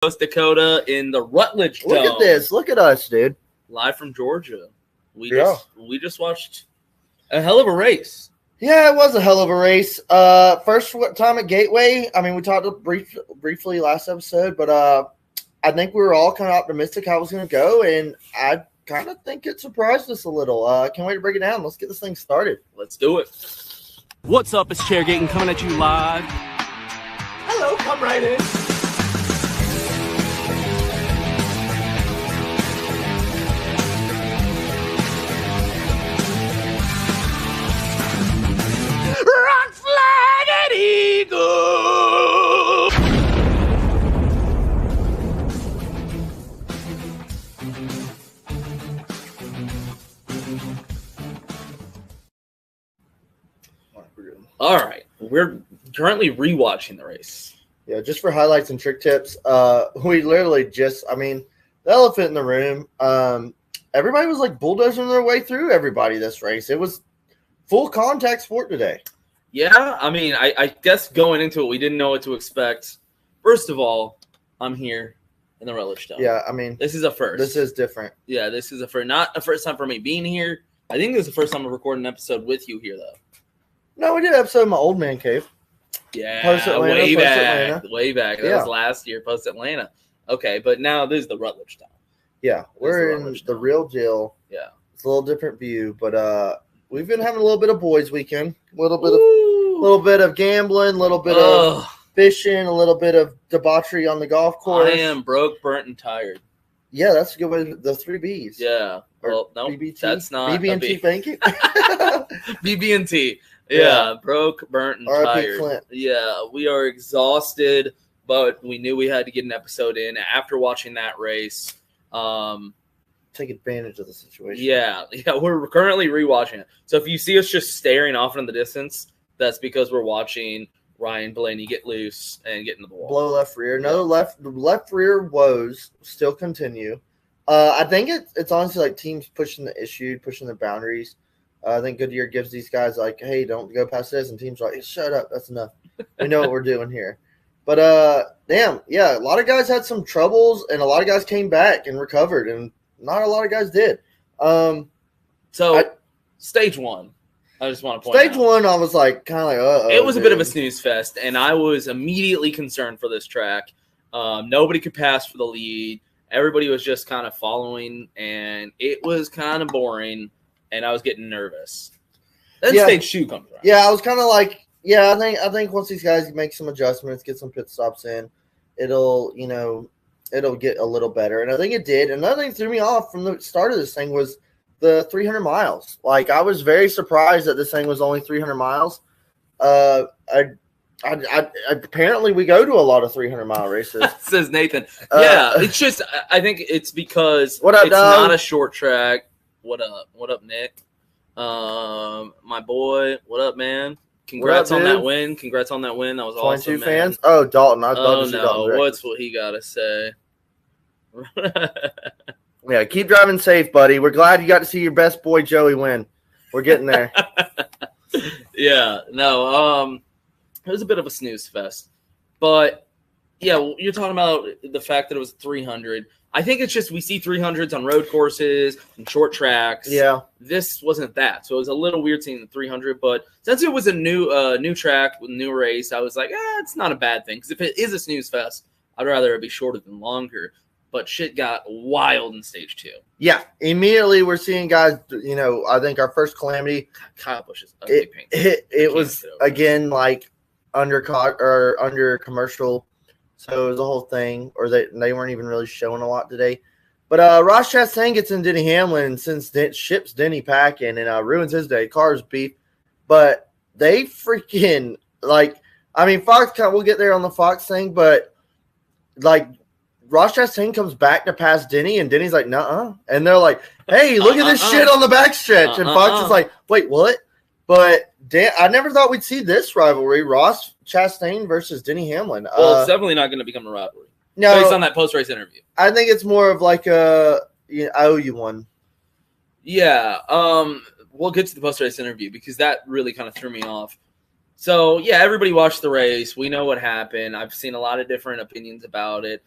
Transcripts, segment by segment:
South Dakota in the Rutledge Dome. Look at this. Look at us, dude. Live from Georgia. We just watched a hell of a race. Yeah, it was a hell of a race. First time at Gateway. I mean, we talked briefly last episode, but I think we were all kind of optimistic how it was going to go, and I kind of think it surprised us a little. Can't wait to break it down. Let's get this thing started. Let's do it. What's up? It's Chairgating coming at you live. Hello, come right in. Rock flag and eagle. All right, we're currently rewatching the race. Yeah, just for highlights and trick tips. We literally the elephant in the room. Everybody was like bulldozing their way through everybody this race. It was full contact sport today. Yeah, I mean, I guess going into it, we didn't know what to expect. First of all, I'm here in the Rutledge Dome. Yeah, I mean, this is a first. This is different. Yeah, this is a first. Not a first time for me being here. I think this is the first time I'm recording an episode with you here, though. No, we did an episode in my old man cave. Yeah, Post-Atlanta, way post-Atlanta. back. That was last year, post-Atlanta. Okay, but now this is the Rutledge Dome. Yeah, we're in the real deal. Yeah. It's a little different view, but we've been having a little bit of boys weekend, a little bit of gambling, a little bit of fishing, a little bit of debauchery on the golf course. I am broke, burnt, and tired. Yeah, that's a good way. The 3 Bs. Yeah. Well, no, that's not BB&T banking. BB&T. Yeah, broke, burnt, and tired. Clint. Yeah, we are exhausted, but we knew we had to get an episode in after watching that race. Take advantage of the situation. Yeah, we're currently rewatching it. So if you see us just staring off in the distance, that's because we're watching Ryan Blaney get loose and get into the wall. Blow left rear. No, left rear woes still continue. I think it's honestly like teams pushing the issue, pushing the boundaries. I think Goodyear gives these guys like, hey, don't go past this, and teams are like, shut up, that's enough. We know what we're doing here. But damn, yeah, a lot of guys had some troubles, and a lot of guys came back and recovered, and not a lot of guys did. Stage one, I just want to point out. Stage one, I was like, kind of like, uh-oh. It was a bit of a snooze fest, and I was immediately concerned for this track. Nobody could pass for the lead. Everybody was just kind of following, and it was kind of boring, and I was getting nervous. Then stage two comes around. Yeah, I was kind of like, yeah, I think once these guys make some adjustments, get some pit stops in, it'll get a little better. And I think it did. Another thing that threw me off from the start of this thing was the 300 miles. Like, I was very surprised that this thing was only 300 miles. Apparently we go to a lot of 300-mile races. Says Nathan. Yeah, it's just, I think it's because what up, it's dog? not a short track. What up? What up, Nick? My boy. What up, man? Congrats on that win. Congrats on that win. That was awesome, man. Fans? Oh, Dalton. I'd love Oh, to see no. Dalton. What's what he got to say? Yeah, keep driving safe, buddy. We're glad you got to see your best boy, Joey, win. We're getting there. Yeah. No, it was a bit of a snooze fest. But, yeah, you're talking about the fact that it was 300. I think it's just we see 300s on road courses and short tracks. Yeah. This wasn't that. So it was a little weird seeing the 300. But since it was a new track with a new race, I was like, it's not a bad thing. Because if it is a snooze fest, I'd rather it be shorter than longer. But shit got wild in stage two. Yeah. Immediately we're seeing guys, I think our first calamity. Kyle Busch's ugly paint. It was, again, like under commercial. So it was a whole thing, or they weren't even really showing a lot today. But Ross Chastain gets in Denny Hamlin and ships Denny packing and ruins his day. Cars beef. But they freaking, Foxconn, we'll get there on the Fox thing, but, Ross Chastain comes back to pass Denny, and Denny's like, nuh-uh. And they're like, hey, look at this shit on the backstretch. And Fox is like, wait, what? But I never thought we'd see this rivalry, Ross Chastain versus Denny Hamlin. Well, it's definitely not going to become a rivalry. No, based on that post-race interview. I think it's more of like I owe you one. Yeah, we'll get to the post-race interview because that really kind of threw me off. So, yeah, everybody watched the race. We know what happened. I've seen a lot of different opinions about it.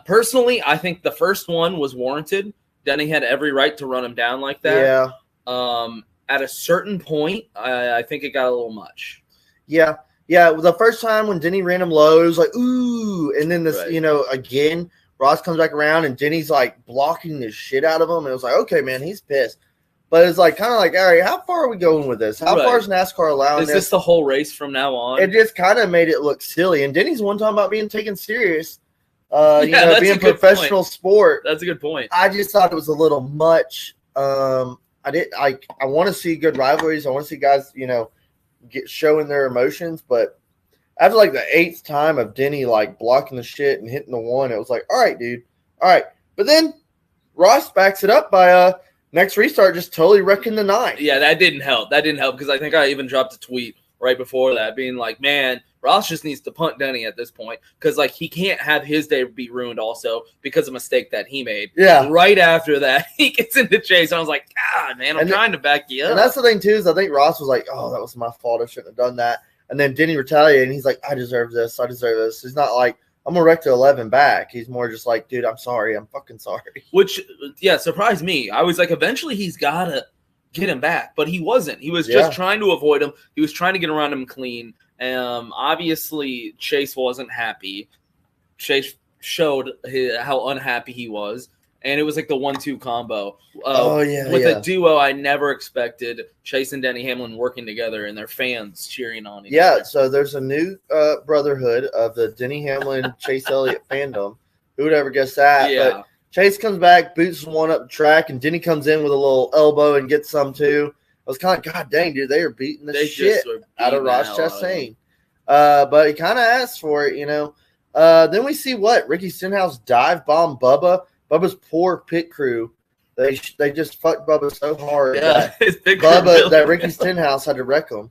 Personally, I think the first one was warranted. Denny had every right to run him down like that. Yeah. At a certain point, I think it got a little much. Yeah. Yeah. The first time when Denny ran him low, it was like, ooh. And then this, Right. again, Ross comes back around and Denny's like blocking the shit out of him. And it was like, okay, man, he's pissed. But it's like kind of like, all right, how far are we going with this? How far is NASCAR allowing this? Is this the whole race from now on? It just kind of made it look silly. And Denny's one time about being taken serious, being professional sport. That's a good point. I just thought it was a little much. I want to see good rivalries. I want to see guys, showing their emotions. But after like the 8th time of Denny like blocking the shit and hitting the one, it was like, all right, dude, all right. But then Ross backs it up by next restart, just totally wrecking the 9. Yeah, that didn't help. Because I think I even dropped a tweet right before that being like, man, Ross just needs to punt Denny at this point because, like, he can't have his day be ruined also because of a mistake that he made. Yeah. Right after that, he gets into chase. I was like, God, man, I'm trying to back you up. And that's the thing, too, is I think Ross was like, oh, that was my fault. I shouldn't have done that. And then Denny retaliated, and he's like, I deserve this. He's not like, I'm going to wreck to 11 back. He's more just like, dude, I'm sorry. I'm fucking sorry. Which, yeah, surprised me. I was like, eventually he's got to get him back. But he wasn't. He was just trying to avoid him. He was trying to get around him clean. Obviously, Chase wasn't happy. Chase showed how unhappy he was. And it was like the 1-2 combo. With a duo I never expected, Chase and Denny Hamlin working together and their fans cheering on each other. Yeah, so there's a new brotherhood of the Denny Hamlin, Chase Elliott fandom. Who would ever guess that? Yeah. But Chase comes back, boots one up the track, and Denny comes in with a little elbow and gets some too. I was kind of, God dang, dude, they are beating the shit out of Ross Chastain. But he kind of asked for it, Then we see Ricky Stenhouse dive bomb Bubba. Bubba's poor pit crew. They just fucked Bubba so hard that Ricky Stenhouse had to wreck him.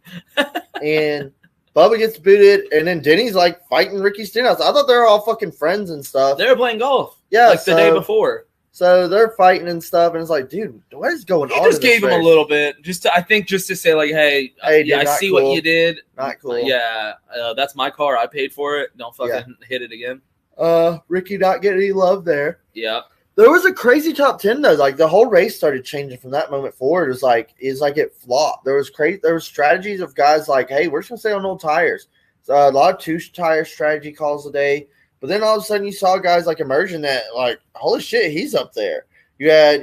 And Bubba gets booted, and then Denny's like fighting Ricky Stenhouse. I thought they were all fucking friends and stuff. They were playing golf. Yeah, the day before. So they're fighting and stuff, and it's like, dude, what is going on? He just gave him a little bit, just to say, like, hey, dude, I see what you did. Not cool. Yeah, that's my car. I paid for it. Don't fucking hit it again. Ricky not getting any love there. Yeah. There was a crazy top 10 though. Like the whole race started changing from that moment forward. It was like it flopped. There was strategies of guys like, hey, we're just gonna stay on old tires. So a lot of 2-tire strategy calls a day. But then all of a sudden you saw guys like emerging that like, holy shit, he's up there. You had,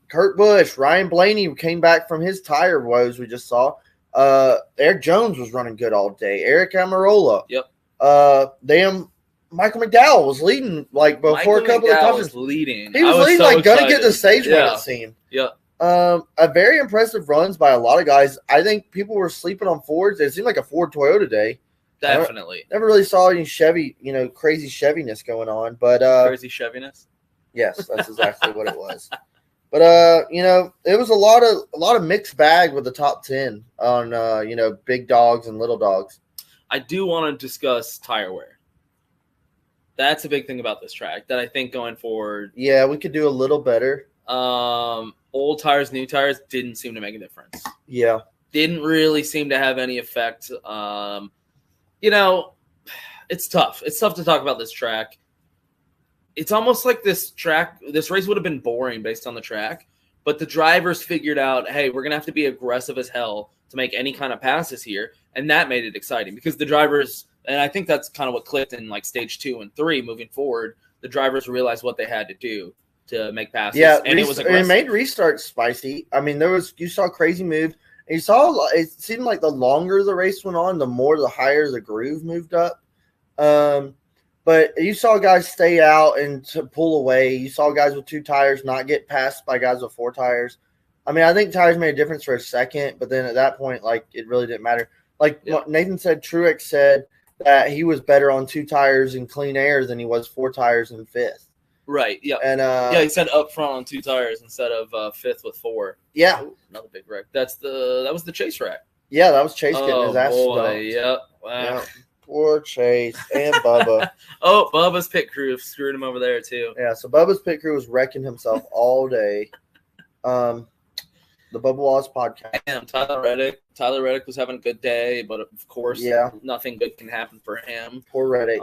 Kurt Busch, Ryan Blaney came back from his tire woes we just saw. Eric Jones was running good all day. Eric Amarola. Yep. Michael McDowell was leading like before a couple of touches. Leading. He was leading, like gonna get the stage win, it seemed. Yeah. A very impressive runs by a lot of guys. I think people were sleeping on Fords. It seemed like a Ford Toyota day. Definitely. Never really saw any Chevy, crazy Cheviness going on. But crazy Cheviness? Yes, that's exactly what it was. But it was a lot of mixed bag with the top 10 on big dogs and little dogs. I do want to discuss tire wear. That's a big thing about this track that I think going forward. Yeah, we could do a little better. Old tires, new tires didn't seem to make a difference. Yeah. Didn't really seem to have any effect. It's tough. It's tough to talk about this track. It's almost like this race would have been boring based on the track, but the drivers figured out, hey, we're going to have to be aggressive as hell to make any kind of passes here, and that made it exciting because the drivers – and I think that's kind of what clicked in like stage 2 and 3 moving forward. The drivers realized what they had to do to make passes. Yeah, and it was aggressive. It made restarts spicy. I mean, you saw crazy moves. And you saw it seemed like the longer the race went on, the more the higher the groove moved up. But you saw guys stay out and to pull away. You saw guys with 2 tires not get passed by guys with 4 tires. I mean, I think tires made a difference for a second, but then at that point, like it really didn't matter. Like Nathan said, Truex said that he was better on 2 tires in clean air than he was 4 tires in 5th. Right. Yeah. And he said up front on 2 tires instead of 5th with 4. Yeah. Ooh, another big wreck. That was the Chase wreck. Yeah, that was Chase getting his ass dumped. Yep. Wow. Yeah. Poor Chase and Bubba. Bubba's pit crew screwed him over there too. Yeah. So Bubba's pit crew was wrecking himself all day. The Bubba Wallace podcast. Damn, Tyler Reddick was having a good day, but of course, nothing good can happen for him. Poor Reddick.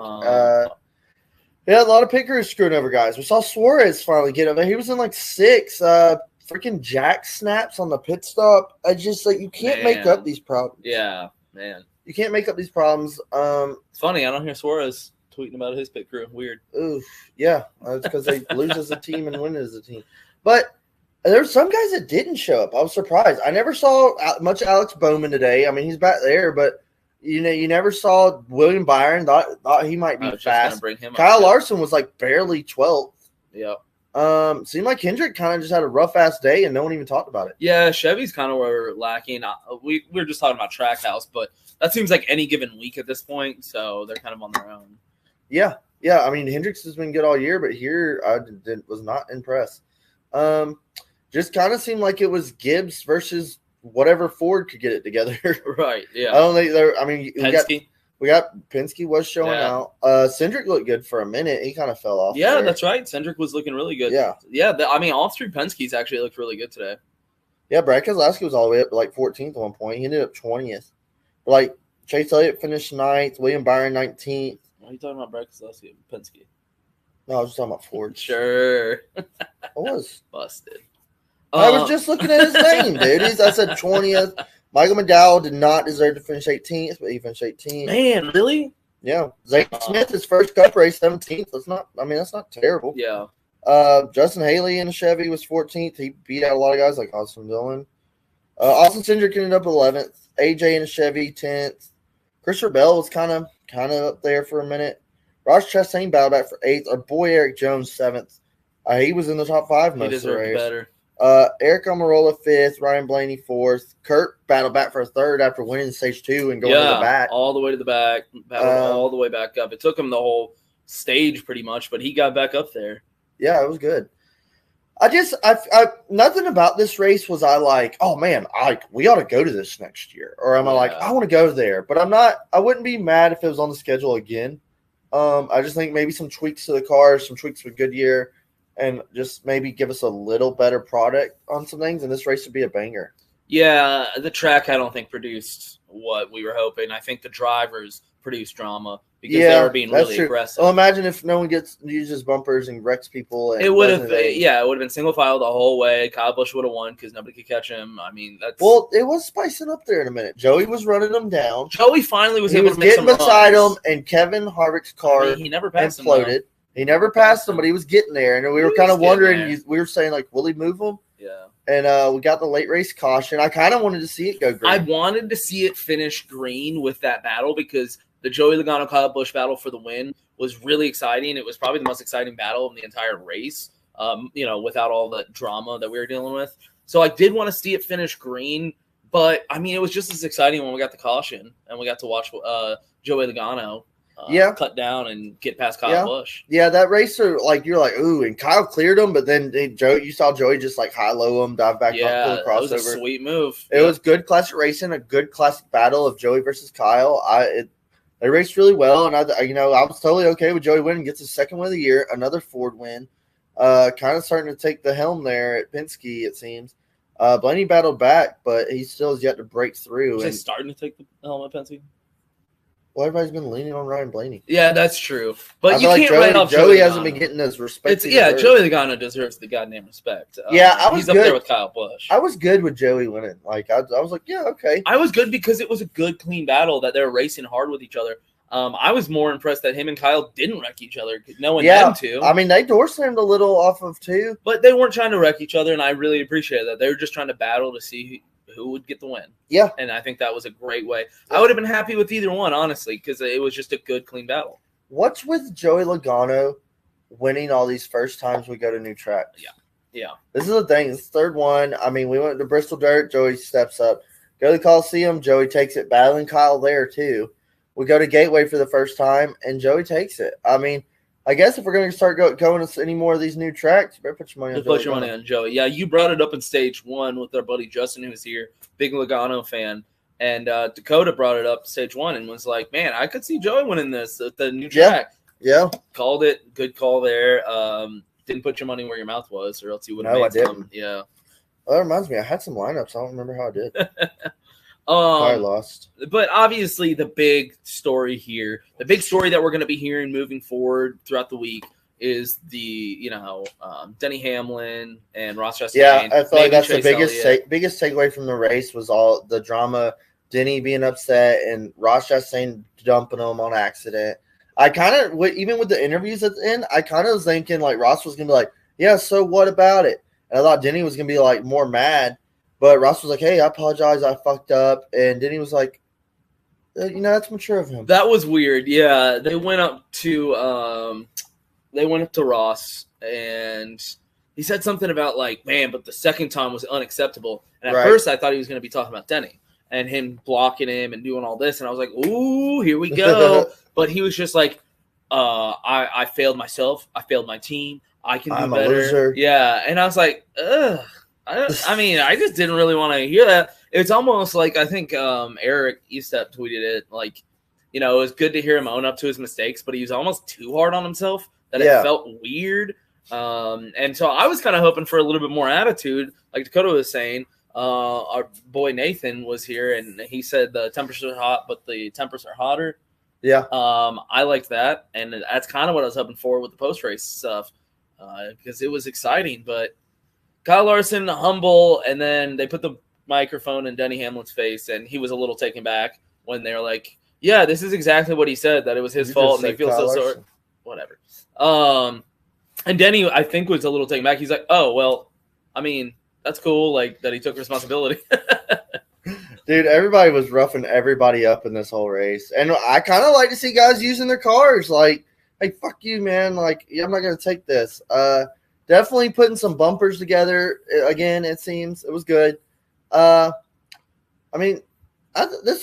Yeah, a lot of pit crews screwing over guys. We saw Suarez finally get over. He was in like 6. Freaking jack snaps on the pit stop. I just like you can't make up these problems. Yeah, man. You can't make up these problems. It's funny. I don't hear Suarez tweeting about his pit crew. Weird. Oof. Yeah, it's because they lose as a team and win as a team. But there's some guys that didn't show up. I was surprised. I never saw much Alex Bowman today. I mean, he's back there, but you never saw William Byron. Thought he might be fast. Bring him Kyle Larson was like barely 12th. Yeah. Seemed like Hendrick kind of just had a rough ass day and no one even talked about it. Yeah, Chevy's kind of were lacking. We were just talking about Trackhouse, but that seems like any given week at this point, so they're kind of on their own. Yeah. I mean, Hendricks has been good all year, but here I was not impressed. Just kind of seemed like it was Gibbs versus whatever Ford could get it together. Right. Yeah. I don't think there. I mean, Penske. We got Penske was showing out. Cindric looked good for a minute. He kind of fell off. Yeah, there. that's right. Cindric was looking really good. Yeah. I mean, all 3 Penske's actually looked really good today. Yeah, Brad Keselowski was all the way up to like 14th at one point. He ended up 20th. Like Chase Elliott finished 9th. William Byron 19th. Why are you talking about Brad Keselowski and Penske? No, I was just talking about Ford. Sure. I was busted. I was just looking at his name, dude. I said 20th. Michael McDowell did not deserve to finish 18th, but he finished 18th. Man, really? Yeah. Zane Smith, his first Cup race, 17th. That's not terrible. Yeah. Justin Haley in a Chevy was 14th. He beat out a lot of guys like Austin Dillon. Austin Cindric ended up 11th. AJ in a Chevy, 10th. Christopher Bell was kind of up there for a minute. Ross Chastain battled back for 8th. Our boy Eric Jones, 7th. He was in the top 5 most of the race. Better. Eric Almirola 5th, Ryan Blaney 4th. Kurt battled back for 3rd after winning stage 2 and going to the back. All the way to the back, battled all the way back up. It took him the whole stage pretty much, but he got back up there. Yeah, it was good. Nothing about this race was I like, oh man, we ought to go to this next year. Or am I like, I want to go there. But I wouldn't be mad if it was on the schedule again. I just think maybe some tweaks to the car, some tweaks with Goodyear, and just maybe give us a little better product on some things, and this race would be a banger. Yeah, the track I don't think produced what we were hoping. I think the drivers produced drama because they were being really aggressive. Well, imagine if no one uses bumpers and wrecks people. And it would have been single file the whole way. Kyle Busch would have won because nobody could catch him. I mean, it was spicing up there in a minute. Joey was running them down. Joey finally was able to make some getting beside him, and Kevin Harvick's car he never passed imploded. He never passed him, but he was getting there, and we were kind of wondering. We were saying like, will he move him? Yeah. And we got the late race caution. I kind of wanted to see it go green. I wanted to see it finish green with that battle because the Joey Logano Kyle Busch battle for the win was really exciting. It was probably the most exciting battle in the entire race. Without all the drama that we were dealing with. So I did want to see it finish green, but I mean, it was just as exciting when we got the caution and we got to watch Joey Logano. Cut down and get past Kyle Busch. Yeah, that racer, like you're like, ooh, and Kyle cleared him, but then you saw Joey just like high-low him, dive back up, pull the crossover. It was a sweet move. It was good classic racing, a good classic battle of Joey versus Kyle. They raced really well, and I was totally okay with Joey winning. Gets his second win of the year, another Ford win. Kind of starting to take the helm there at Penske, it seems. Blaney battled back, but he still has yet to break through. Is he starting to take the helm at Penske? Well, everybody's been leaning on Ryan Blaney. Yeah, that's true. But you can't write off Joey hasn't been getting his respect. Joey Logano deserves the goddamn respect. He's up there with Kyle Busch. I was good with Joey winning. Like I was like, yeah, okay. I was good because it was a good, clean battle that they were racing hard with each other. I was more impressed that him and Kyle didn't wreck each other because no one had them to. I mean, they door slammed a little off of too, but they weren't trying to wreck each other, and I really appreciate that. They were just trying to battle to see who would get the win. Yeah. And I think that was a great way. I would have been happy with either one, honestly, because it was just a good, clean battle. What's with Joey Logano winning all these first times we go to new tracks? Yeah. This is the thing. It's the third one. I mean, we went to Bristol Dirt. Joey steps up. Go to the Coliseum. Joey takes it. Battling Kyle there, too. We go to Gateway for the first time, and Joey takes it. I mean, I guess if we're going to start going to any more of these new tracks, you better put your money on Joey. Put your money on Joey. Yeah, you brought it up in stage one with our buddy Justin, who was here, big Logano fan. And Dakota brought it up stage one and was like, man, I could see Joey winning this at the new track. Yeah. Called it. Good call there. Didn't put your money where your mouth was, or else you would have made some. Yeah. Well, that reminds me. I had some lineups. I don't remember how I did. Probably lost. But obviously, the big story here, the big story that we're going to be hearing moving forward throughout the week is the, Denny Hamlin and Ross Chastain. Yeah, I feel like that's Chase the biggest takeaway from the race was all the drama, Denny being upset and Ross Chastain dumping him on accident. I kind of, even with the interviews at the end, I kind of was thinking like Ross was going to be like, yeah, so what about it? And I thought Denny was going to be like more mad, but Ross was like, hey, I apologize, I fucked up. And Denny was like, that's mature of him. That was weird. Yeah, they went up to Ross, and he said something about like, man, but the second time was unacceptable. And at first, I thought he was going to be talking about Denny and him blocking him and doing all this. And I was like, ooh, here we go. But he was just like, I failed myself. I failed my team. I can do better. A loser. Yeah. And I was like, ugh. I just didn't really want to hear that. It's almost like, I think Eric Estep tweeted it, like, it was good to hear him own up to his mistakes, but he was almost too hard on himself that it felt weird. And so I was kind of hoping for a little bit more attitude. Like Dakota was saying, our boy Nathan was here, and he said the temperatures are hot, but the tempers are hotter. Yeah. I liked that, and that's kind of what I was hoping for with the post-race stuff, because it was exciting. But Kyle Larson, humble, and then they put the microphone in Denny Hamlin's face, and he was a little taken back when they were like, yeah, this is exactly what he said, that it was his fault, and they feel so sorry. Whatever. And Denny, I think, was a little taken back. He's like, oh, well, that's cool, like, that he took responsibility. Dude, everybody was roughing everybody up in this whole race. And I kind of like to see guys using their cars. Like, hey, fuck you, man. Like, I'm not going to take this. Definitely putting some bumpers together. Again, it seems. It was good. This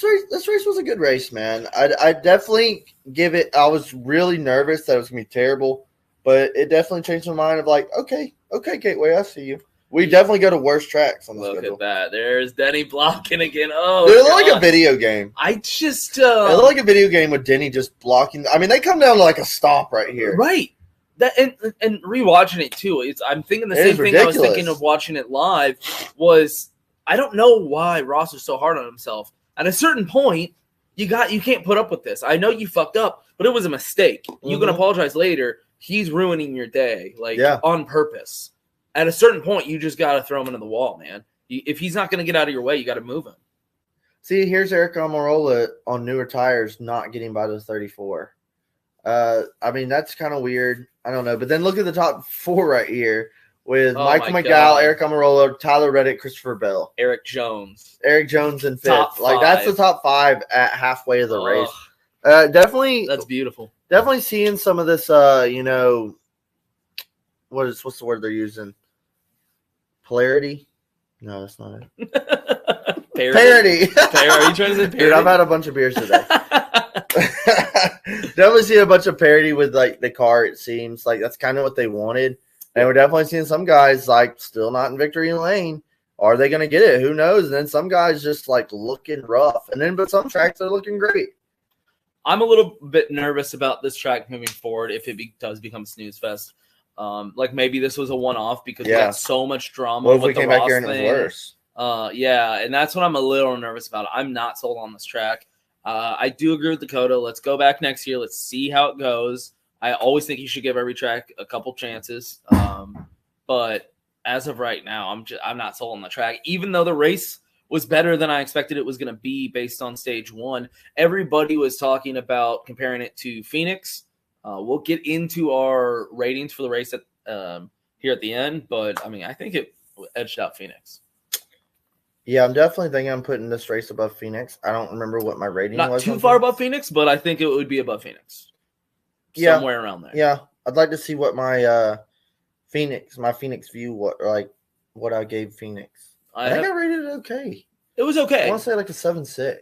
race was a good race, man. I definitely give it – I was really nervous that it was going to be terrible. But it definitely changed my mind of like, okay, Gateway, I see you. We definitely go to worse tracks on the schedule. Look at that. There's Denny blocking again. Oh, it looked like a video game. It looked like a video game with Denny just blocking. They come down to like a stop right here. Right. That and rewatching it too. I'm thinking the same thing ridiculous. I was thinking of watching it live was I don't know why Ross was so hard on himself. At a certain point, you can't put up with this. I know you fucked up, but it was a mistake. Mm-hmm. You can apologize later. He's ruining your day, on purpose. At a certain point, you just got to throw him into the wall, man. If he's not going to get out of your way, you got to move him. See, here's Eric Almirola on newer tires not getting by the 34. That's kind of weird. I don't know. But then look at the top four right here with Michael McDowell, Eric Almirola, Tyler Reddick, Christopher Bell. Eric Jones in fifth. That's the top five at halfway of the race. Definitely. That's beautiful. Definitely seeing some of this, what's the word they're using? Polarity? No, that's not it. Parity. Are you trying to say parity? Dude, I've had a bunch of beers today. Definitely see a bunch of parity with like the car, it seems. Like that's kind of what they wanted. And we're definitely seeing some guys like still not in victory lane. Are they going to get it? Who knows? And then some guys just like looking rough. But some tracks are looking great. I'm a little bit nervous about this track moving forward if it does become a snooze fest. Maybe this was a one-off because we had so much drama. What if we came back here and it was worse? And that's what I'm a little nervous about. I'm not sold on this track. I do agree with Dakota. Let's go back next year. Let's see how it goes. I always think you should give every track a couple chances. But as of right now, I'm not sold on the track. Even though the race was better than I expected it was going to be based on stage one, everybody was talking about comparing it to Phoenix. We'll get into our ratings for the race here at the end, but I think it edged out Phoenix. Yeah, I'm definitely thinking I'm putting this race above Phoenix. I don't remember what my rating was. Not too far above Phoenix, but I think it would be above Phoenix. Somewhere around there. Yeah, I'd like to see what my Phoenix view, what I gave Phoenix. I think I rated it okay. It was okay. I want to say like a 7.6.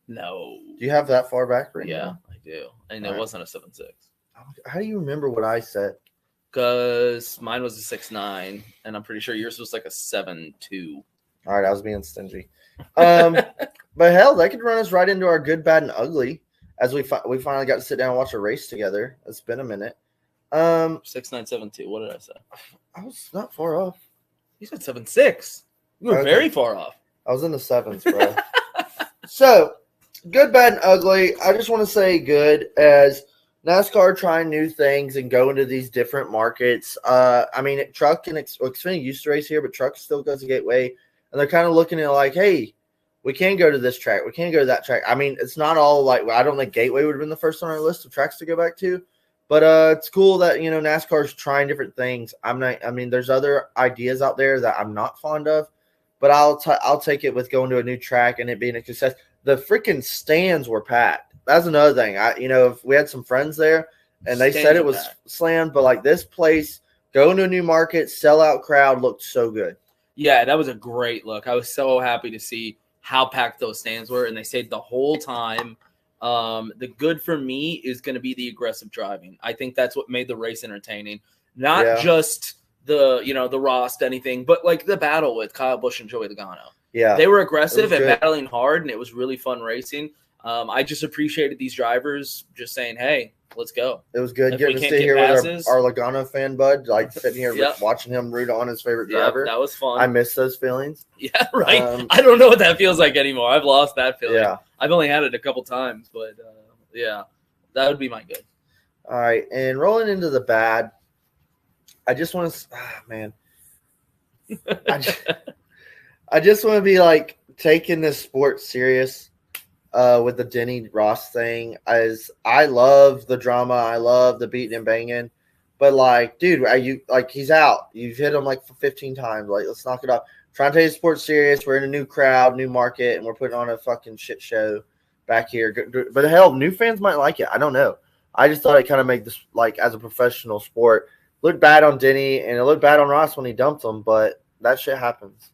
No. Do you have that far back right Yeah, now? I do. And it wasn't a 7.6. How do you remember what I said? Because mine was a 6.9, and I'm pretty sure yours was like a 7.2. All right, I was being stingy. But hell, that could run us right into our good, bad, and ugly as we finally got to sit down and watch a race together. It's been a minute. 6.972. What did I say? I was not far off. You said 7.6. You were very far off. I was in the sevens, bro. So, good, bad, and ugly. I just want to say good as NASCAR trying new things and going to these different markets. I mean, Truck and Xfinity used to race here, but Truck still goes to Gateway. And they're kind of looking at like, hey, we can go to this track. We can go to that track. I mean, it's not all like, I don't think Gateway would have been the first on our list of tracks to go back to. But it's cool that, NASCAR's trying different things. I mean, there's other ideas out there that I'm not fond of. But I'll take it with going to a new track and it being a success. The freaking stands were packed. That's another thing. If we had some friends there and they said it was slammed, but like this place, going to a new market, sellout crowd looked so good. Yeah, that was a great look. I was so happy to see how packed those stands were, and they stayed the whole time. The good for me is going to be the aggressive driving. I think that's what made the race entertaining. Not just the Ross anything, but like the battle with Kyle Busch and Joey Logano. Yeah, they were aggressive and battling hard, and it was really fun racing. I just appreciated these drivers just saying, "Hey, let's go." It was good getting to sit here with our Logano fan bud, like sitting here watching him root on his favorite driver. That was fun. I miss those feelings. Yeah, right. I don't know what that feels like anymore. I've lost that feeling. Yeah, I've only had it a couple times, but yeah, that would be my good. All right, and rolling into the bad. I just want to, man. I just want to be like taking this sport serious with the Denny Ross thing. As I love the drama, I love the beating and banging, but like, dude, he's out. You've hit him like 15 times. Like, let's knock it off. Trying to take the sport serious. We're in a new crowd, new market, and we're putting on a fucking shit show back here. But hell, new fans might like it. I don't know. I just thought it kind of made this like as a professional sport. Looked bad on Denny, and it looked bad on Ross when he dumped him, but that shit happens.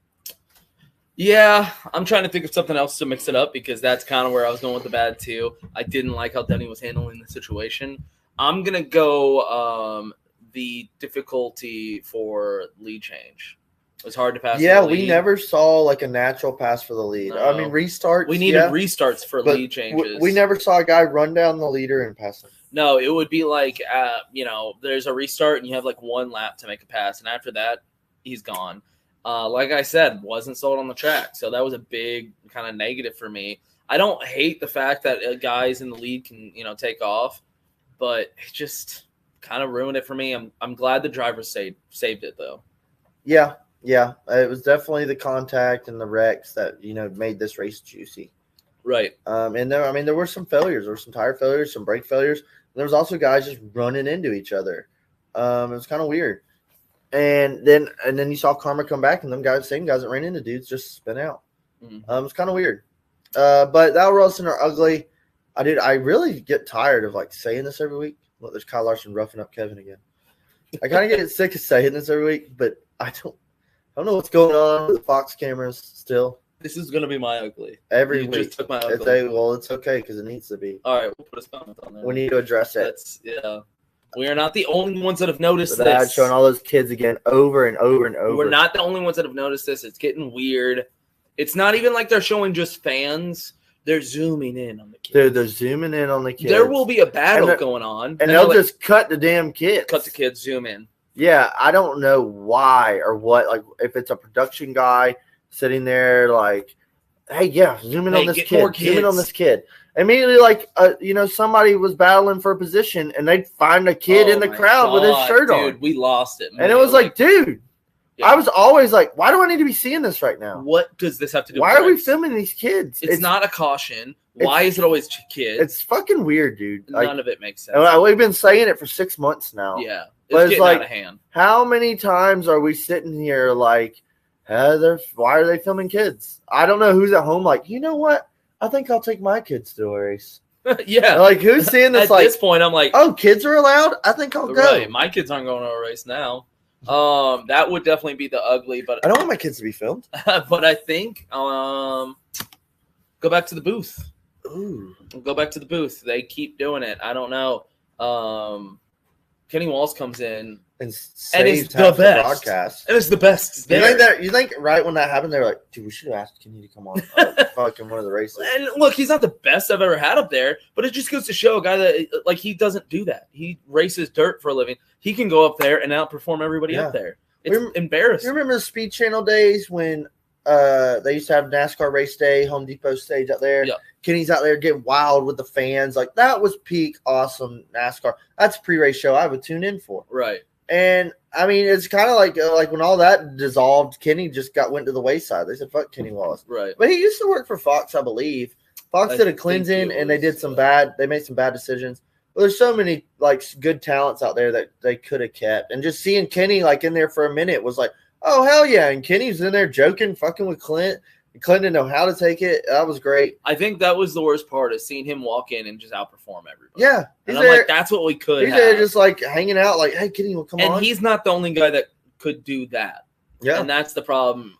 Yeah, I'm trying to think of something else to mix it up because that's kind of where I was going with the bad too. I didn't like how Denny was handling the situation. I'm going to go the difficulty for lead change. It was hard to pass. Yeah, we never saw like a natural pass for the lead. No. I mean, restarts. We needed restarts for lead changes. We never saw a guy run down the leader and pass him. No, it would be like, there's a restart and you have like one lap to make a pass. And after that, he's gone. Like I said, wasn't sold on the track. So that was a big kind of negative for me. I don't hate the fact that guys in the lead can, take off, but it just kind of ruined it for me. I'm glad the driver saved it, though. Yeah. It was definitely the contact and the wrecks that, made this race juicy. Right. And there were some failures. There were some tire failures, some brake failures. There was also guys just running into each other. It was kind of weird. And then you saw Karma come back, and same guys that ran into dudes just spin out. Mm-hmm. It's kind of weird. But that was in our ugly. I really get tired of like saying this every week. Look, there's Kyle Larson roughing up Kevin again. I kind of get sick of saying this every week, but I don't know what's going on with the Fox cameras still. This is going to be my ugly. Every you week. Just took my ugly. It's okay because it needs to be. All right, we'll put a comment on there. We need to address it. We are not the only ones that have noticed this. Dad showing all those kids again over and over and over. We're not the only ones that have noticed this. It's getting weird. It's not even like they're showing just fans. They're zooming in on the kids. Dude, they're zooming in on the kids. There will be a battle going on. And they'll just cut the damn kids. Cut the kids, zoom in. Yeah, I don't know why or what. Like, if it's a production guy sitting there like, hey, zoom in on this kid. Zoom in on this kid. Immediately, like, somebody was battling for a position, and they'd find a kid in the crowd with his shirt on. Dude, we lost it. And it was like, dude, I was always like, why do I need to be seeing this right now? What does this have to do with Why are we filming these kids? It's not a caution. Why is it always kids? It's fucking weird, dude. None of it makes sense. We've been saying it for 6 months now. Yeah. But it's like, out of hand. How many times are we sitting here like, why are they filming kids? I don't know who's at home like, you know what? I think I'll take my kids to a race. Yeah. Like, who's seeing this? At this point, I'm like, oh, kids are allowed? I think I'll go. Right. My kids aren't going to a race now. That would definitely be the ugly, but I don't want my kids to be filmed. But I think go back to the booth. Ooh. Go back to the booth. They keep doing it. I don't know. Kenny Walls comes in and it's the best. Broadcast. And it's the best. You think right when that happened, they were like, dude, we should have asked Kenny to come on fucking one of the races. And look, he's not the best I've ever had up there, but it just goes to show a guy that like he doesn't do that. He races dirt for a living. He can go up there and outperform everybody up there. It's embarrassing. You remember the Speed Channel days when they used to have NASCAR race day, Home Depot stage out there. Yep. Kenny's out there getting wild with the fans. Like, that was peak awesome NASCAR. That's a pre-race show I would tune in for. Right. And, I mean, it's kind of like when all that dissolved, Kenny just went to the wayside. They said, fuck Kenny Wallace. Right. But he used to work for Fox, I believe. Fox did a cleansing, and they did they made some bad decisions. Well, there's so many, like, good talents out there that they could have kept. And just seeing Kenny, like, in there for a minute was like, oh, hell yeah. And Kenny's in there joking, fucking with Clint. Clint didn't know how to take it. That was great. I think that was the worst part, is seeing him walk in and just outperform everybody. Yeah. And I'm like, that's what we could He's have. there just, like, hanging out, like, hey, Kenny, well, come on. And he's not the only guy that could do that. Yeah. And that's the problem.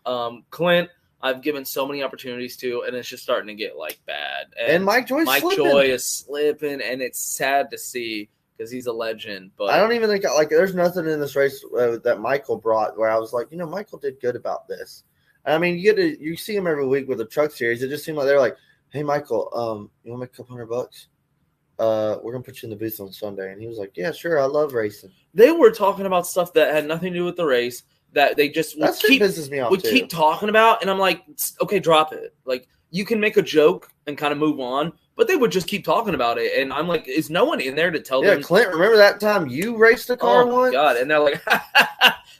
Clint, I've given so many opportunities to, and it's just starting to get, like, bad. And Mike Joy is slipping, and it's sad to see because he's a legend. But I don't even think, like, there's nothing in this race that Michael brought where I was like, Michael did good about this. I mean, you see him every week with the truck series. It just seemed like they're like, hey, Michael, you want to make a couple $100? We're going to put you in the booth on Sunday. And he was like, yeah, sure. I love racing. They were talking about stuff that had nothing to do with the race that they just pisses me off, keep talking about. And I'm like, okay, drop it. Like, you can make a joke and kind of move on, but they would just keep talking about it. And I'm like, is no one in there to tell them? Yeah, Clint, remember that time you raced a car once? Oh, my God. And they're like,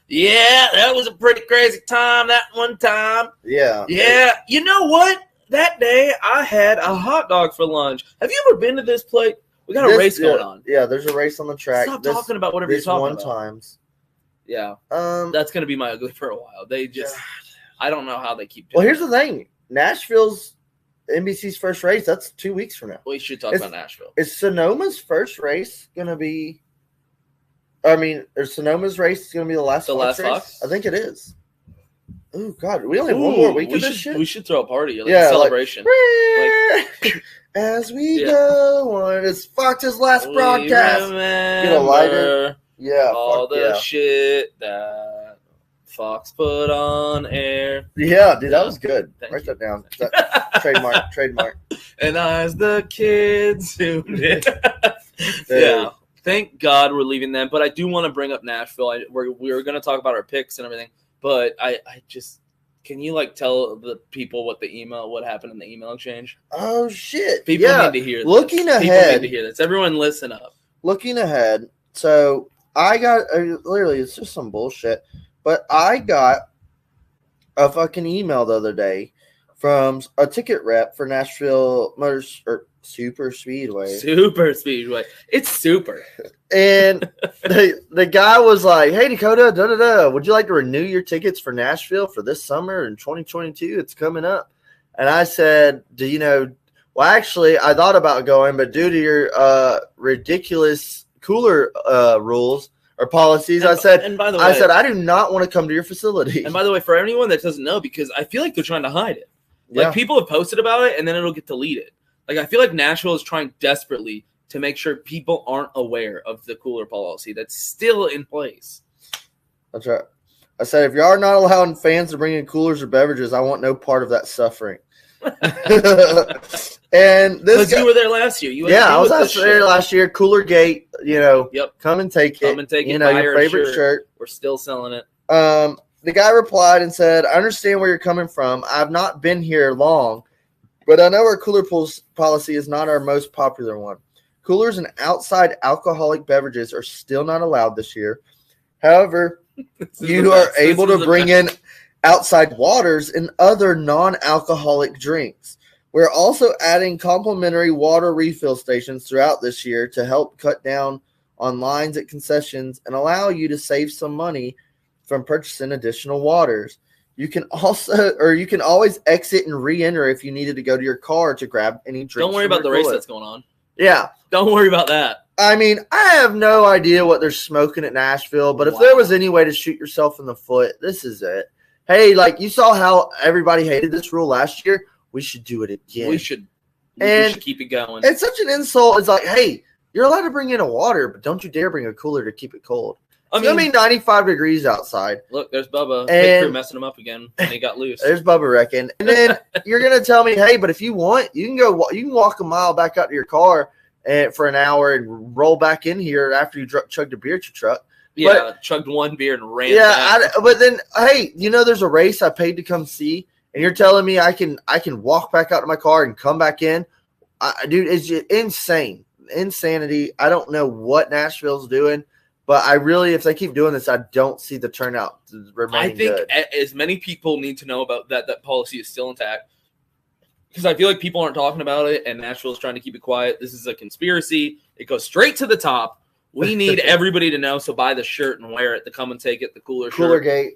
yeah, that was a pretty crazy time that one time. Yeah. Yeah. You know what? That day I had a hot dog for lunch. Have you ever been to this place? We got a race going on. Yeah, there's a race on the track. Stop talking about whatever you're talking about. Times. Yeah. That's going to be my ugly for a while. They just, I don't know how they keep doing Well, here's the thing. Nashville's NBC's first race. That's 2 weeks from now. We should talk about Nashville. Is Sonoma's first race going to be – is Sonoma's race going to be the last Fox race? Fox? I think it is. Oh, God. We only have one more week of this shit? We should throw a party, a celebration. As we go on. It's Fox's last broadcast. Get a lighter. Yeah. All the shit that Fox put on air. Yeah, dude, that was good. Write that down. Trademark. And as the kids tuned in. Yeah. Thank God we're leaving them. But I do want to bring up Nashville. We were going to talk about our picks and everything. But I just – can you, like, tell the people what happened in the email exchange? Oh, shit. People need to hear this. Looking ahead. People need to hear this. Everyone listen up. Looking ahead. So I got literally, it's just some bullshit. But I got a fucking email the other day from a ticket rep for Nashville Motors or Super Speedway. Super Speedway. It's super. And the guy was like, hey, Dakota, would you like to renew your tickets for Nashville for this summer in 2022? It's coming up. And I said, well, actually, I thought about going, but due to your ridiculous cooler rules or policies, I said, I do not want to come to your facility. And by the way, for anyone that doesn't know, because I feel like they're trying to hide it. Like, people have posted about it, and then it'll get deleted. Like, I feel like Nashville is trying desperately to make sure people aren't aware of the cooler policy that's still in place. That's right. I said, if you are not allowing fans to bring in coolers or beverages, I want no part of that suffering. And this, you were there last year. I was there last year. Cooler Gate, come and take it. Come and take it. Your favorite shirt. We're still selling it. The guy replied and said, I understand where you're coming from. I've not been here long, but I know our cooler policy is not our most popular one. Coolers and outside alcoholic beverages are still not allowed this year. However, you are able to bring in outside waters and other non-alcoholic drinks. We're also adding complimentary water refill stations throughout this year to help cut down on lines at concessions and allow you to save some money from purchasing additional waters. You can always exit and re-enter if you needed to go to your car to grab any drinks. Don't worry about the race that's going on. Yeah. Don't worry about that. I mean, I have no idea what they're smoking at Nashville, but if there was any way to shoot yourself in the foot, this is it. Hey, like, you saw how everybody hated this rule last year? We should do it again. We should keep it going. It's such an insult. It's like, hey, you're allowed to bring in a water, but don't you dare bring a cooler to keep it cold. It's going to be 95 degrees outside. Look, there's Bubba. Pit crew messing him up again, and he got loose. There's Bubba wrecking. And then you're going to tell me, hey, but if you want, you can walk a mile back out to your car for an hour and roll back in here after you chugged a beer at your truck. Yeah, chugged one beer and ran back. But then, hey, there's a race I paid to come see, and you're telling me I can walk back out to my car and come back in. Dude, it's just insanity. I don't know what Nashville's doing, but I really, if they keep doing this, I don't see the turnout remaining good. I think as many people need to know about that policy is still intact, because I feel like people aren't talking about it, and Nashville's trying to keep it quiet. This is a conspiracy. It goes straight to the top. We need everybody to know, so buy the shirt and wear it. The Come and Take It, the Cooler Gate.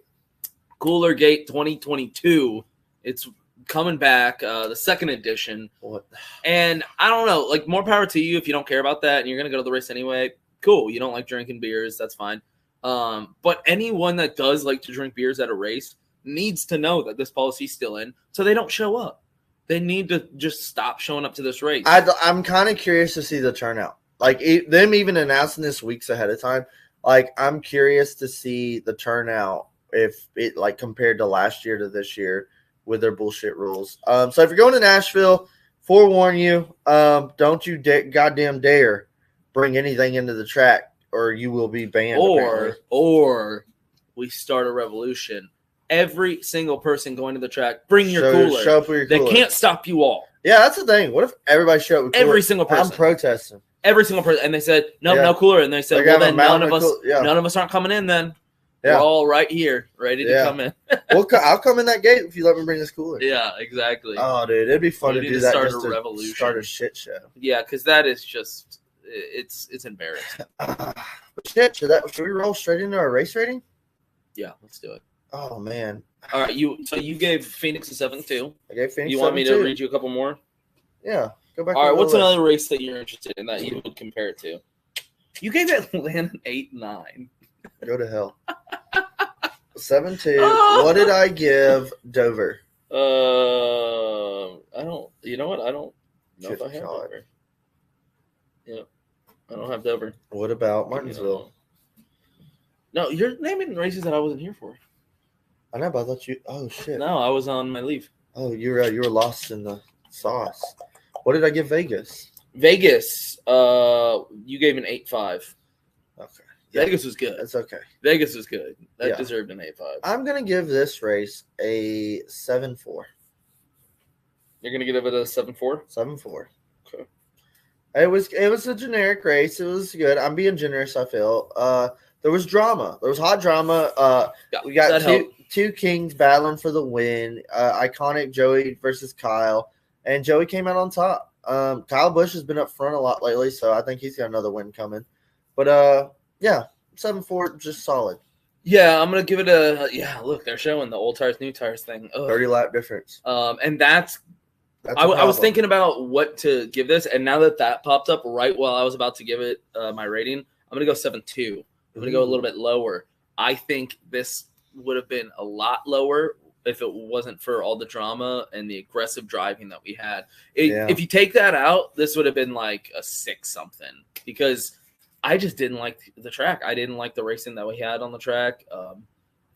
Cooler Gate 2022. It's coming back, the second edition. What? And I don't know, like, more power to you if you don't care about that and you're going to go to the race anyway. Cool. You don't like drinking beers. That's fine. But anyone that does like to drink beers at a race needs to know that this policy's still in, so they don't show up. They need to just stop showing up to this race. I'm kind of curious to see the turnout. Like, them even announcing this weeks ahead of time. Like, I'm curious to see the turnout if it, like, compared to last year to this year with their bullshit rules. So if you're going to Nashville, forewarn you, don't you goddamn dare bring anything into the track, or you will be banned. Or we start a revolution. Every single person going to the track, bring your cooler. Show up with your cooler. They can't stop you all. Yeah, that's the thing. What if everybody showed up with cooler? Every single person. I'm protesting. Every single person. And they said, no cooler. And they said, well, then none of us aren't coming in then. Yeah. We're all right here, ready to come in. I'll come in that gate if you let me bring this cooler. Yeah, exactly. Oh, dude, it'd be fun to do that. Start a revolution. Start a shit show. Yeah, because that is just it's embarrassing. Shit, should we roll straight into our race rating? Yeah, let's do it. Oh man. All right, you gave Phoenix a 7-2. I gave Phoenix. You want me to read you a couple more? Yeah, go back. All right, what's another race that you're interested in that you would compare it to? You gave Atlanta an 8-9. Go to hell. 7-2. What did I give Dover? I don't. You know what? I don't know if I have Dover. Yeah, I don't have Dover. What about Martinsville? No, you're naming races that I wasn't here for. I know, but I thought you. Oh shit! No, I was on my leave. Oh, you were lost in the sauce. What did I give Vegas? Vegas, you gave an 8-5. Okay. Vegas was good. That's okay. Vegas was good. That deserved an 8-5. I'm gonna give this race a 7-4. You're gonna give it a 7-4? 7-4. Okay. It was a generic race. It was good. I'm being generous, I feel. There was drama. There was hot drama. We got two kings battling for the win. Iconic Joey versus Kyle. And Joey came out on top. Kyle Busch has been up front a lot lately, so I think he's got another win coming. But, 7-4, just solid. Yeah, I'm going to give it a – look, they're showing the old tires, new tires thing. Ugh. 30-lap difference. And that's I was thinking about what to give this, and now that popped up right while I was about to give it my rating, I'm going to go 7-2. I'm going to go a little bit lower. I think this would have been a lot lower if it wasn't for all the drama and the aggressive driving that we had. If you take that out, this would have been like a 6-something because I just didn't like the track. I didn't like the racing that we had on the track.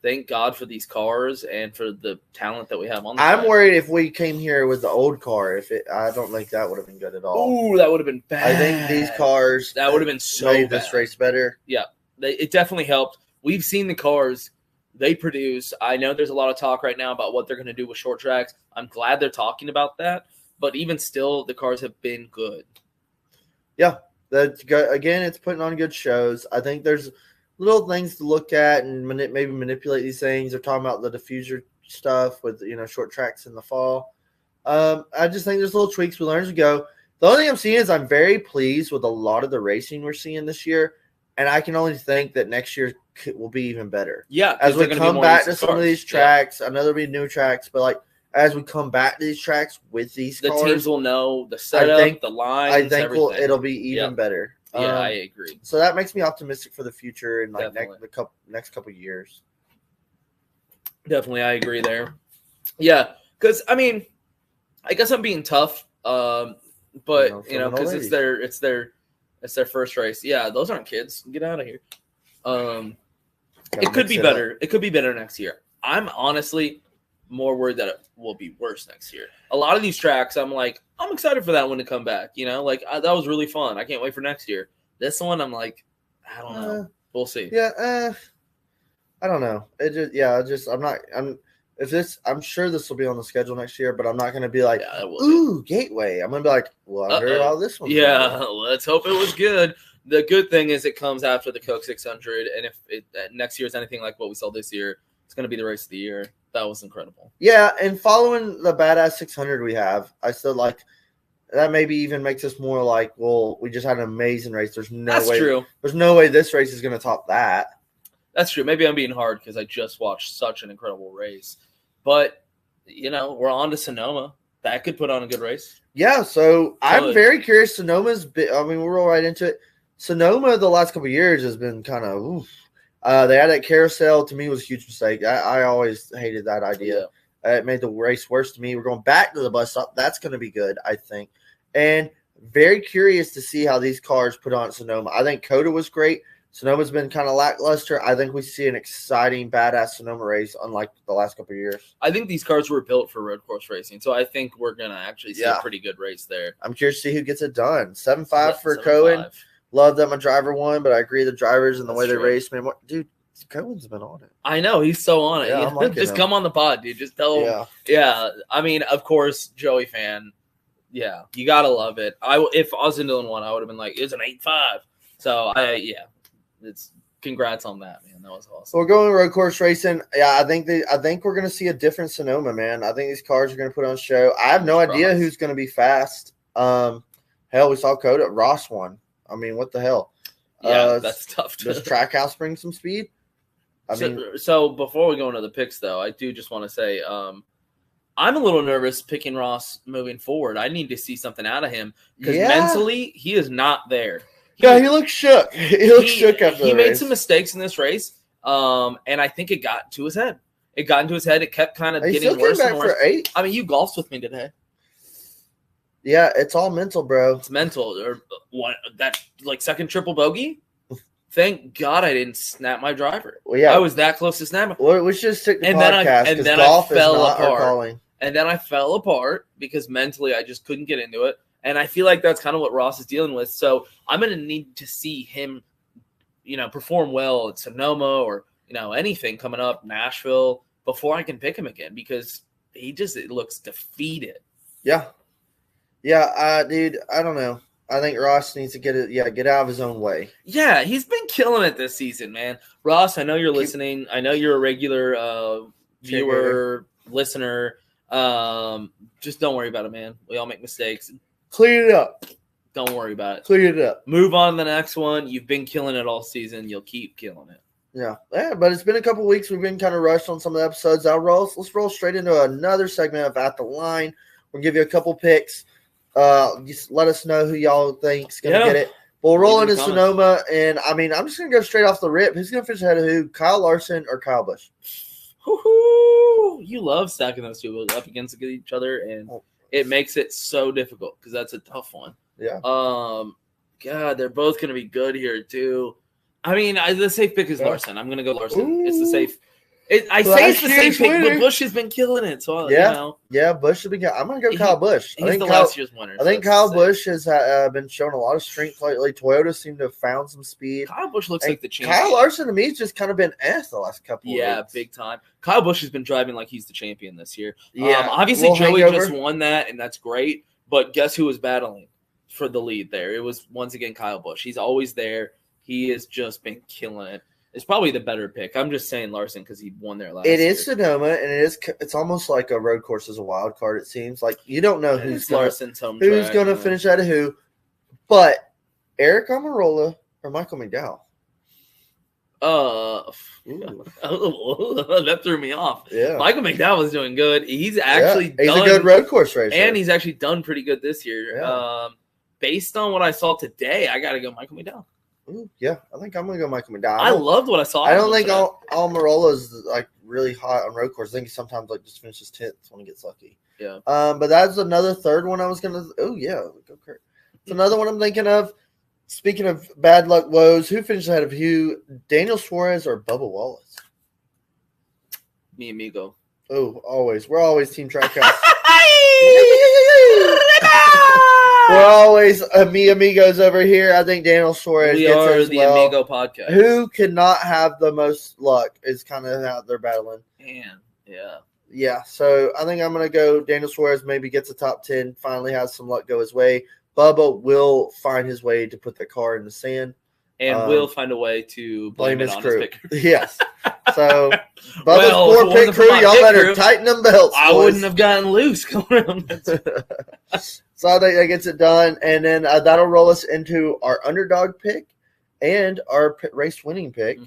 Thank God for these cars and for the talent that we have on the track. I'm worried if we came here with the old car, I don't think that would have been good at all. Ooh, that would have been bad. I think these cars that would have been so made bad. This race better. Yeah, it definitely helped. We've seen the cars they produce. I know there's a lot of talk right now about what they're going to do with short tracks. I'm glad they're talking about that, but even still, the cars have been good. Yeah, again, it's putting on good shows. I think there's little things to look at and maybe manipulate these things. They're talking about the diffuser stuff with short tracks in the fall. I just think there's little tweaks we learn as we go. The only thing I'm seeing is I'm very pleased with a lot of the racing we're seeing this year, and I can only think that next year will be even better. Yeah, as we come back to some of these tracks, I know there'll be new tracks, but as we come back to these tracks with these cars, the teams will know the setup, the lines. I think it'll be even better. Yeah, I agree. So that makes me optimistic for the future in next couple of years. Definitely, I agree there. Yeah, because I guess I'm being tough, but because it's their first race. Yeah, those aren't kids. Get out of here. It could be better. It could be better next year. I'm honestly more worried that it will be worse next year. A lot of these tracks, I'm excited for that one to come back. That was really fun. I can't wait for next year. This one, I'm like, I don't know. We'll see. Yeah, I don't know. It's I'm sure this will be on the schedule next year, but I'm not going to be like, Yeah, it will ooh, Gateway. I'm going to be like, well, I heard how this one's Yeah, going. let's hope it was good. The good thing is it comes after the Coke 600, and if next year is anything like what we saw this year, it's going to be the race of the year. That was incredible. Yeah, and following the badass 600 we have, I still like that. Maybe even makes us more like, well, we just had an amazing race. There's no That's way. true. There's no way this race is going to top that. That's true. Maybe I'm being hard because I just watched such an incredible race, but we're on to Sonoma. That could put on a good race. Yeah, so I'm very curious. Sonoma's we'll roll right into it. Sonoma the last couple of years has been kind of oof. They had that carousel. To me, was a huge mistake. I always hated that idea. Yeah. It made the race worse to me. We're going back to the bus stop. That's going to be good, I think. And very curious to see how these cars put on Sonoma. I think Coda was great. Sonoma's been kind of lackluster. I think we see an exciting, badass Sonoma race, unlike the last couple of years. I think these cars were built for road course racing, so I think we're going to actually see a pretty good race there. I'm curious to see who gets it done. 7.5 for Cohen. Love that my driver won, but I agree the drivers and the way they race, man. Dude, Cohen's been on it. I know. He's so on it. Yeah, I'm just come on the pod, dude. Just tell him. Yeah. I mean, of course, Joey fan. Yeah, you got to love it. If Austin Dillon won, I would have been like, it's an 8.5. So, it's congrats on that, man. That was awesome. So we're going road course racing. Yeah, I think we're going to see a different Sonoma, man. I think these cars are going to put on a show. I have no idea who's going to be fast. Hell, we saw Coda. Ross won. I mean, what the hell? Yeah, that's tough. Does Trackhouse bring some speed? So before we go into the picks, though, I do just want to say I'm a little nervous picking Ross moving forward. I need to see something out of him because mentally he is not there. He looks shook. He looks shook after he made some mistakes in this race, and I think it got to his head. It got into his head. It kept kind of getting worse and worse. For 8? I mean, you golfed with me today. Yeah, it's all mental, bro. It's mental. Or what? That second triple bogey. Thank God I didn't snap my driver. Well, yeah, I was that close to snapping. Well, we should just stick to podcast because golf is not our calling. And then I fell apart because mentally I just couldn't get into it. And I feel like that's kind of what Ross is dealing with. So I'm going to need to see him, perform well at Sonoma or, anything coming up, Nashville, before I can pick him again because it looks defeated. Yeah. Yeah, dude, I don't know. I think Ross needs to get out of his own way. Yeah, he's been killing it this season, man. Ross, I know you're listening. I know you're a regular viewer, listener. Just don't worry about it, man. We all make mistakes. Clean it up. Don't worry about it. Clean it up. Move on to the next one. You've been killing it all season. You'll keep killing it. Yeah, but it's been a couple weeks. We've been kind of rushed on some of the episodes. Let's roll straight into another segment of At the Line. We'll give you a couple picks. Just let us know who y'all think's going to get it. We'll roll into Sonoma, and I'm just going to go straight off the rip. Who's going to finish ahead of who? Kyle Larson or Kyle Busch? Woo-hoo! You love stacking those two up against each other, and it makes it so difficult because that's a tough one. Yeah. God, they're both going to be good here too. I mean, the safe pick is Larson. I'm going to go Larson. Ooh. It's the safe. It's the safe pick, but Busch has been killing it. So yeah, Busch has been. I'm going to go Kyle Busch. He's last year's winner. I think Kyle Busch has been showing a lot of strength lately. Toyota seem to have found some speed. Kyle Busch looks like the champion. Kyle Larson to me has just kind of been the last couple of weeks. Yeah, big time. Kyle Busch has been driving like he's the champion this year. Yeah, obviously Joey just won that, and that's great. But guess who was battling for the lead there? It was once again Kyle Busch. He's always there. He has just been killing it. It's probably the better pick. I'm just saying Larson because he won there last year. It is Sonoma, and it's almost like a road course as a wild card, it seems. Like, you don't know who's going to finish out of who. But Eric Almirola or Michael McDowell? That threw me off. Yeah. Michael McDowell was doing good. He's actually he's a good road course racer. And he's actually done pretty good this year. Yeah. Based on what I saw today, I got to go Michael McDowell. Ooh, yeah, I think I'm going to go Michael McDowell. I loved what I saw. I don't think Almirola is really hot on road course. I think he sometimes just finishes 10th when he gets lucky. Yeah. But that's another third one I was going to – oh, yeah. Go Kurt. It's another one I'm thinking of. Speaking of bad luck woes, who finished ahead of who? Daniel Suarez or Bubba Wallace? Mi amigo. Oh, always. We're always Team Trackhouse. We're always mi amigos over here. I think Daniel Suarez we gets are it as the well. Amigo podcast. Who cannot have the most luck is kind of how they're battling. Man, yeah. Yeah, so I think I'm going to go Daniel Suarez maybe gets a top 10, finally has some luck go his way. Bubba will find his way to put the car in the sand. And will find a way to blame it his on crew. his picker. Yes. So, Bubba's Well, if it poor wasn't pit for crew, my y'all pit better crew, tighten them belts, I boys. wouldn't have gotten loose going around. So I think that gets it done, and then that'll roll us into our underdog pick and our race winning pick.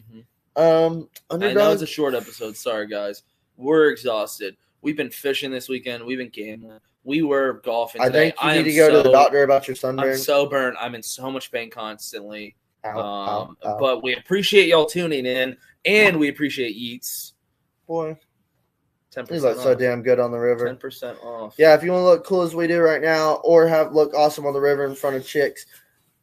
I Underdog. know it's a short episode. Sorry, guys. We're exhausted. We've been fishing this weekend. We've been gambling. We were golfing today. I think you need to go to the doctor about your sunburn. I'm so burnt. I'm in so much pain constantly. Ow. But we appreciate y'all tuning in, and we appreciate Yeats. Boy, 10% you look off. so damn good on the river. 10% off. Yeah, if you want to look cool as we do right now or look awesome on the river in front of chicks,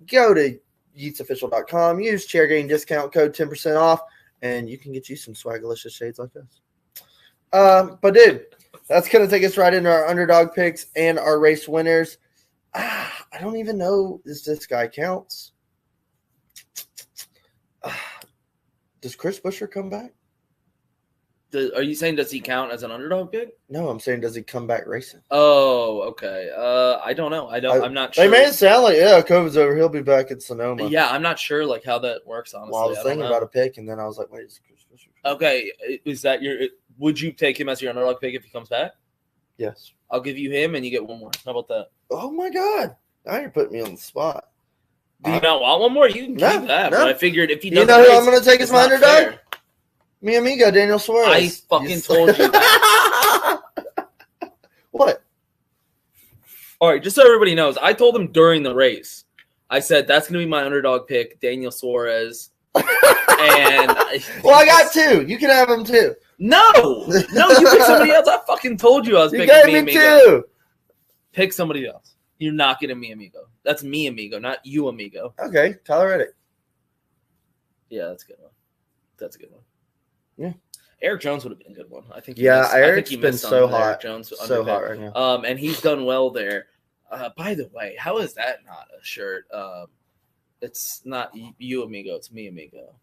go to yeetsofficial.com. Use chairgain discount code 10% off, and you can get you some swagalicious shades like this. But, dude, that's going to take us right into our underdog picks and our race winners. I don't even know if this guy counts. Does Chris Buescher come back? Are you saying does he count as an underdog pick? No, I'm saying does he come back racing? Oh, okay. I don't know. I'm not sure. They made it sound like COVID's over. He'll be back at Sonoma. Yeah, I'm not sure like how that works. Honestly, Well, I was thinking about a pick, and then I was like, wait, is Chris Buescher? Okay, is that your? Would you take him as your underdog pick if he comes back? Yes. I'll give you him, and you get one more. How about that? Oh my God! Now you're putting me on the spot. Do you not want one more? You can keep that. No. But I figured if he You doesn't, know who race, I'm going to take as it's my not underdog? fair. Mi amigo, Daniel Suarez. I fucking told you that. What? All right, just so everybody knows, I told him during the race. I said that's going to be my underdog pick, Daniel Suarez. And well, I got two. You can have them too. No, you pick somebody else. I fucking told you I was You picking gave me me amigo. two. Pick somebody else. You're not getting me amigo. That's me amigo, not you amigo. Okay, Tyler Reddick. Yeah, that's a good one. That's a good one. Yeah. Eric Jones would have been a good one. I think. Eric's been so hot. Eric Jones So hot right now. And he's done well there. By the way, how is that not a shirt? It's not you amigo. It's me amigo.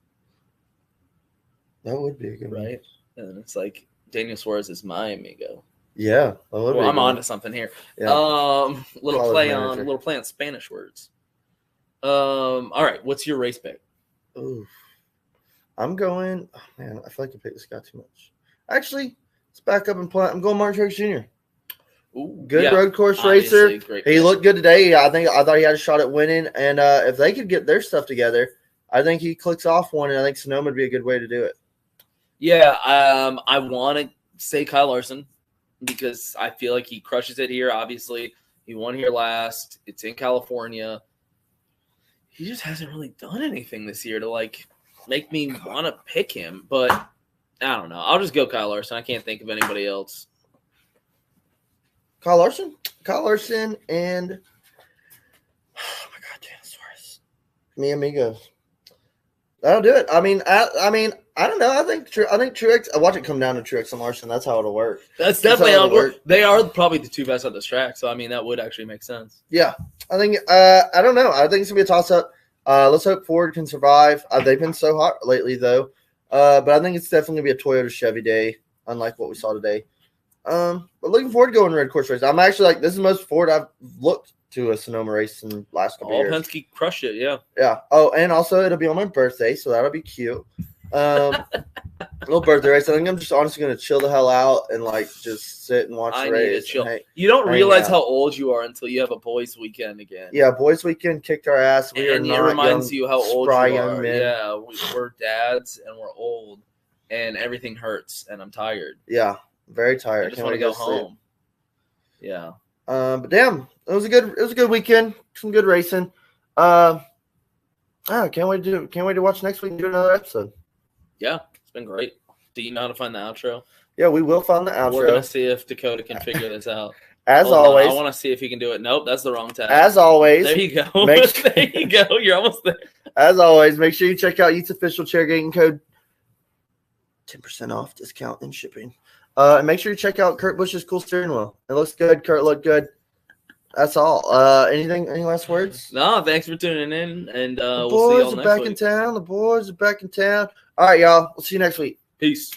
That would be a good one. Right? And it's like Daniel Suarez is my amigo. Yeah. Well, I'm on to something here. Yeah. Little play on Spanish words. All right. What's your race pick? Ooh. I'm going. Oh man, I feel like I picked this guy too much. Actually, let's back up and play. I'm going Martin Truex Jr. Ooh, good road course racer. He looked good today. I thought he had a shot at winning. And if they could get their stuff together, I think he clicks off one. And I think Sonoma would be a good way to do it. Yeah. I want to say Kyle Larson because I feel like he crushes it here. Obviously, he won here last. It's in California. He just hasn't really done anything this year to make me want to pick him, but I don't know. I'll just go Kyle Larson. I can't think of anybody else. Kyle Larson, and oh my God, Daniel Suarez, mi amigos. That'll do it. I mean, I don't know. I think Truex. I watch it come down to Truex and Larson. That's how it'll work. That's definitely how it'll work. They are probably the two best on this track, so I mean that would actually make sense. Yeah, I think. I don't know. I think it's gonna be a toss up. Let's hope Ford can survive. They've been so hot lately, though. But I think it's definitely going to be a Toyota Chevy day, unlike what we saw today. But looking forward to going to red course race. I'm actually this is the most forward I've looked to a Sonoma race in the last couple years. All Penske crushed it, yeah. Yeah. Oh, and also it'll be on my birthday, so that'll be cute. Little birthday race. I think I'm just honestly going to chill the hell out and just sit and watch the race. Need to chill. You don't realize how old you are until you have a boys' weekend again. Yeah, boys' weekend kicked our ass. It reminds you how old you are. Yeah, we're dads and we're old, and everything hurts, and I'm tired. Yeah, very tired. I just want to go home. Yeah. But damn, it was a good weekend. Some good racing. Can't wait to watch next week and do another episode. Yeah, it's been great. Do you know how to find the outro? Yeah, we will find the outro. We're gonna see if Dakota can figure this out. Hold always, on. I want to see if he can do it. Nope, that's the wrong tab. As always, there you go. There you go. You're almost there. As always, make sure you check out Yeats official chairgating code 10% off discount and shipping. And make sure you check out Kurt Busch's cool steering wheel. It looks good. Kurt looked good. That's all. Any last words? No, thanks for tuning in, and the we'll see y'all boys are next back week. in town. The boys are back in town. All right, y'all. We'll see you next week. Peace.